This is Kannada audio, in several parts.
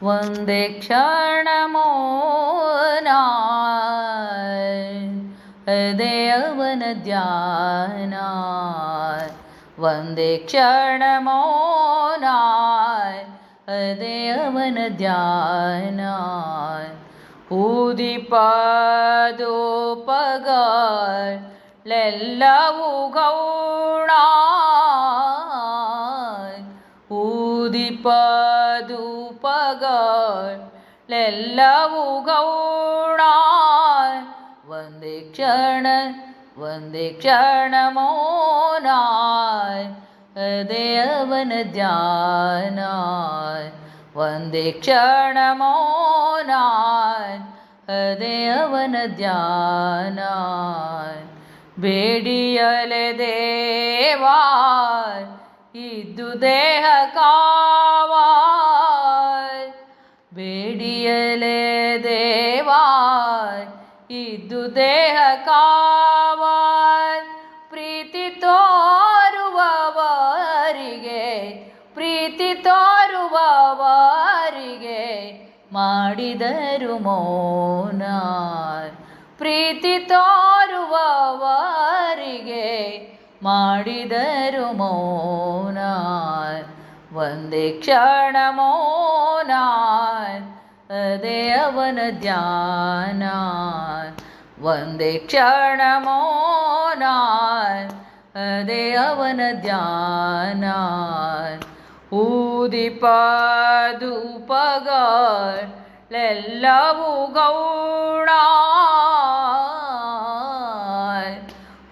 ಒಂದೇ ಕ್ಷಣ ಮೌನ ಅದೇ ಅವನ ಧ್ಯಾನ. ಒಂದೇ ಕ್ಷಣ ಮೌನ ಅದೇ ಅವನ ಧ್ಯಾನ. ಊದಿಪದೋಪಗಳೆಲ್ಲವೂ ಗೌಣ. ಊದಿಪದೋಪಗಳೆಲ್ಲವೂ ಗೌಣ. ಒಂದೇ ಕ್ಷಣ ಮೌನ ಅದೇ ಅವನ ಧ್ಯಾನ. ಒಂದೇ ಕ್ಷಣ ಮೌನ ಅದೇ ಅವನ ಧ್ಯಾನ. ಬೇಡಿಯಲೆ ದೇವಾ ಇದ್ದು ದೇಹ ಕಾವ. ಬೇಡಿಯಲೆ ದೇವಾ ಇದ್ದು ದೇಹ ಕಾವ. ಪ್ರೀತಿ ತೋರುವವರಿಗೆ ಮಾಡಿದರು ಮೌನ. ಪ್ರೀತಿ ತೋರುವವರಿಗೆ ಮಾಡಿದರು ಮೌನ. ಒಂದೇ ಕ್ಷಣ ಮೌನ ಅದೇ ಅವನ ಧ್ಯಾನ. ಒಂದೇ ಕ್ಷಣ ಮೌನ ಅದೇ ಅವನ ಧ್ಯಾನ. ಊದಿಪದೋಪಗಳೆಲ್ಲವೂ ಗೌಣ.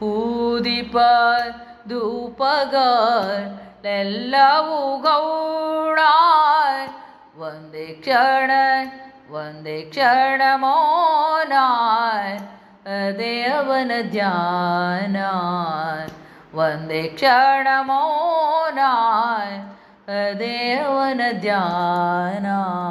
ಊದಿಪದೋಪಗಳೆಲ್ಲವೂ ಗೌಣ. ಒಂದೇ ಕ್ಷಣ ಮೌನ ಅದೇ ಅವನ ಧ್ಯಾನ. ಒಂದೇ ಕ್ಷಣ ಮೌನ ಅದೇ ಅವನ ಧ್ಯಾನ.